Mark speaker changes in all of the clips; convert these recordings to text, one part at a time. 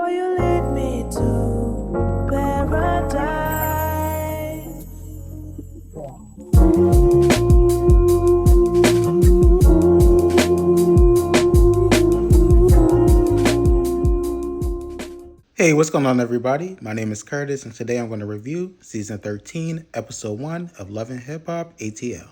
Speaker 1: Will you lead me to paradise?
Speaker 2: Hey, what's going on, everybody? My name is Curtis, and today I'm going to review Season 13, Episode 1 of Love and Hip Hop ATL.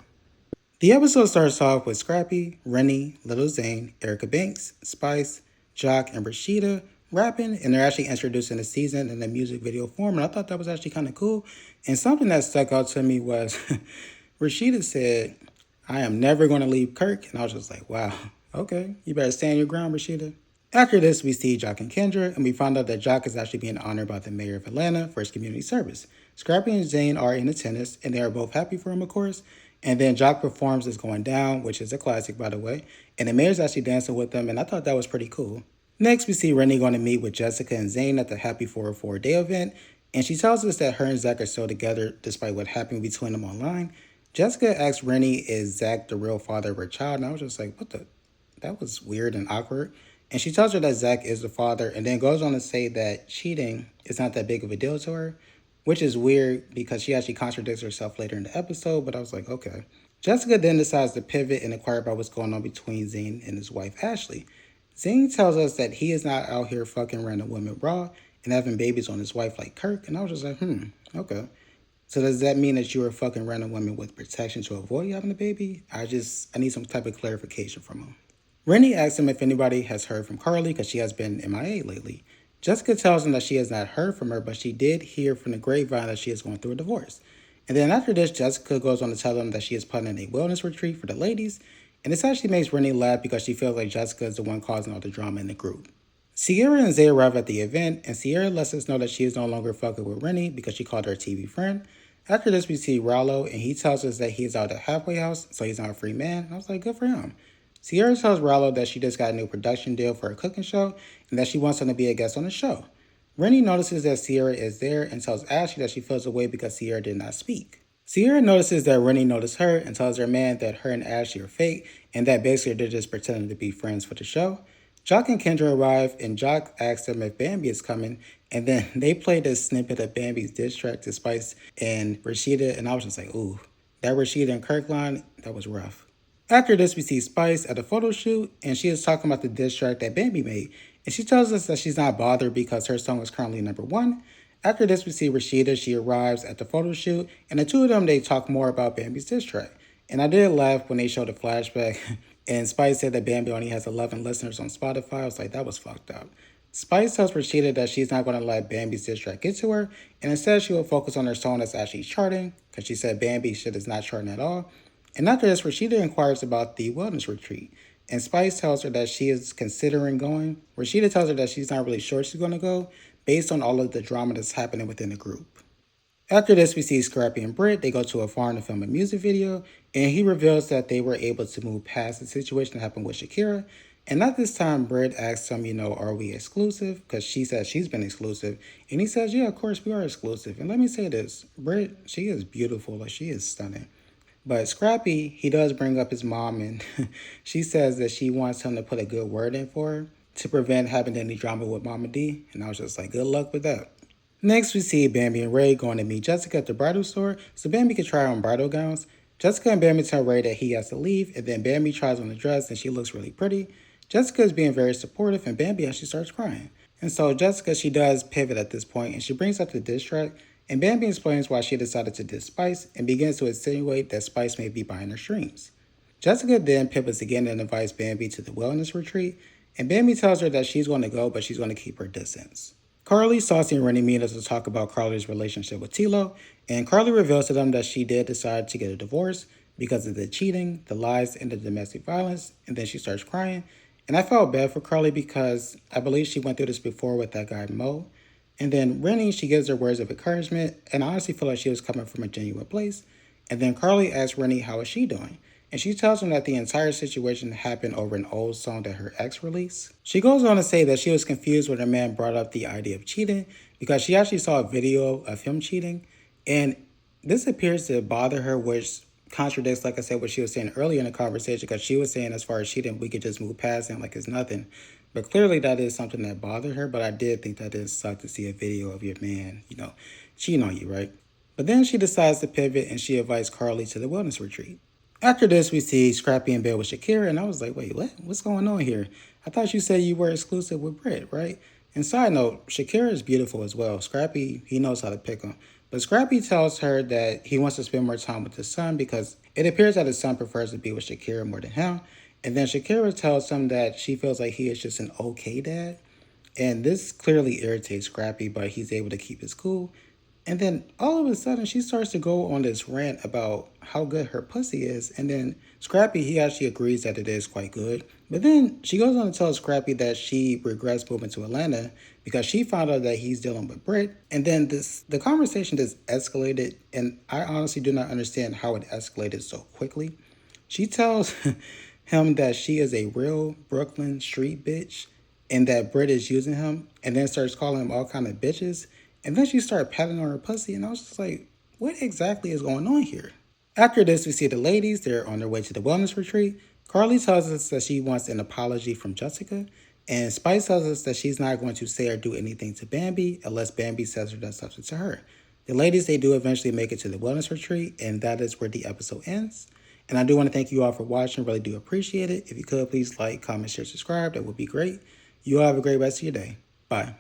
Speaker 2: The episode starts off with Scrappy, Rennie, Lil Zane, Erica Banks, Spice, Jock, and Rasheeda rapping, and they're actually introducing the season in the music video form, and I thought that was actually kind of cool. And something that stuck out to me was Rasheeda said, "I am never going to leave Kirk," and I was just like, wow, okay, you better stand your ground, Rasheeda. After this, we see Jock and Kendra, and we find out that Jock is actually being honored by the mayor of Atlanta for his community service. Scrappy and Zane are in attendance, and they are both happy for him, of course. And then Jock performs It's Going Down, which is a classic, by the way. And the mayor's actually dancing with them, and I thought that was pretty cool. Next, we see Rennie going to meet with Jessica and Zane at the Happy 404 Day event, and she tells us that her and Zach are still together despite what happened between them online. Jessica asks Rennie, is Zach the real father of her child? And I was just like, what the? That was weird and awkward. And she tells her that Zach is the father and then goes on to say that cheating is not that big of a deal to her, which is weird because she actually contradicts herself later in the episode, but I was like, okay. Jessica then decides to pivot and inquire about what's going on between Zane and his wife, Ashley. Zane tells us that he is not out here fucking random women raw and having babies on his wife like Kirk, and I was just like, okay. So does that mean that you were fucking random women with protection to avoid having a baby? I need some type of clarification from him. Rennie asks him if anybody has heard from Carly because she has been MIA lately. Jessica tells him that she has not heard from her, but she did hear from the grapevine that she is going through a divorce. And then after this, Jessica goes on to tell them that she is planning a wellness retreat for the ladies, and this actually makes Rennie laugh because she feels like Jessica is the one causing all the drama in the group. Sierra and Zay arrive at the event, and Sierra lets us know that she is no longer fucking with Rennie because she called her a TV friend. After this, we see Rollo, and he tells us that he's out at Halfway House, so he's not a free man. I was like, good for him. Sierra tells Rollo that she just got a new production deal for a cooking show and that she wants him to be a guest on the show. Rennie notices that Sierra is there and tells Ashley that she feels away because Sierra did not speak. Sierra notices that Rennie noticed her and tells her man that her and Ashley are fake and that basically they're just pretending to be friends for the show. Jock and Kendra arrive and Jock asks them if Bambi is coming, and then they play this snippet of Bambi's diss track to Spice and Rasheeda, and I was just like, ooh, that Rasheeda and Kirk line, that was rough. After this, we see Spice at a photo shoot, and she is talking about the diss track that Bambi made, and she tells us that she's not bothered because her song is currently #1. After this, we see Rasheeda. She arrives at the photo shoot, and the two of them, they talk more about Bambi's diss track. And I did laugh when they showed the flashback, and Spice said that Bambi only has 11 listeners on Spotify. I was like, that was fucked up. Spice tells Rasheeda that she's not going to let Bambi's diss track get to her, and instead she will focus on her song that's actually charting, because she said Bambi's shit is not charting at all. And after this, Rasheeda inquires about the wellness retreat, and Spice tells her that she is considering going. Rasheeda tells her that she's not really sure she's going to go, based on all of the drama that's happening within the group. After this, we see Scrappy and Britt. They go to a farm to film a music video, and he reveals that they were able to move past the situation that happened with Shakira. And at this time, Britt asks him, are we exclusive? Because she says she's been exclusive. And he says, yeah, of course we are exclusive. And let me say this, Britt, she is beautiful. Like, she is stunning. But Scrappy, he does bring up his mom, and she says that she wants him to put a good word in for her to prevent having any drama with Mama D. And I was just like, good luck with that. Next, we see Bambi and Ray going to meet Jessica at the bridal store so Bambi can try on bridal gowns. Jessica and Bambi tell Ray that he has to leave, and then Bambi tries on the dress, and she looks really pretty. Jessica is being very supportive, and Bambi actually starts crying. And so Jessica, she does pivot at this point, and she brings up the diss track, and Bambi explains why she decided to diss Spice, and begins to insinuate that Spice may be buying her streams. Jessica then pivots again and invites Bambi to the wellness retreat, and Bambi tells her that she's going to go, but she's going to keep her distance. Carly, Saucy, and Rennie meet us to talk about Carly's relationship with Tilo, and Carly reveals to them that she did decide to get a divorce because of the cheating, the lies, and the domestic violence, and then she starts crying. And I felt bad for Carly because I believe she went through this before with that guy Mo. And then Rennie, she gives her words of encouragement, and I honestly feel like she was coming from a genuine place. And then Carly asks Rennie how is she doing, and she tells him that the entire situation happened over an old song that her ex released. She goes on to say that she was confused when her man brought up the idea of cheating because she actually saw a video of him cheating, and this appears to bother her, which contradicts, like I said, what she was saying earlier in the conversation, because she was saying as far as cheating, we could just move past it like it's nothing. But clearly that is something that bothered her. But I did think that it sucked to see a video of your man, cheating on you, right? But then she decides to pivot and she invites Carly to the wellness retreat. After this, we see Scrappy in bed with Shakira, and I was like, wait, what? What's going on here? I thought you said you were exclusive with Britt, right? And side note, Shakira is beautiful as well. Scrappy, he knows how to pick them. But Scrappy tells her that he wants to spend more time with his son because it appears that his son prefers to be with Shakira more than him. And then Shakira tells him that she feels like he is just an okay dad. And this clearly irritates Scrappy, but he's able to keep his cool. And then all of a sudden, she starts to go on this rant about how good her pussy is. And then Scrappy, he actually agrees that it is quite good. But then she goes on to tell Scrappy that she regrets moving to Atlanta because she found out that he's dealing with Britt. And then the conversation just escalated. And I honestly do not understand how it escalated so quickly. She tells him that she is a real Brooklyn street bitch and that Britt is using him, and then starts calling him all kind of bitches. And then she started patting on her pussy, and I was just like, what exactly is going on here? After this, we see the ladies. They're on their way to the wellness retreat. Carly tells us that she wants an apology from Jessica. And Spice tells us that she's not going to say or do anything to Bambi unless Bambi says or does something to her. The ladies, they do eventually make it to the wellness retreat, and that is where the episode ends. And I do want to thank you all for watching. Really do appreciate it. If you could, please like, comment, share, subscribe. That would be great. You all have a great rest of your day. Bye.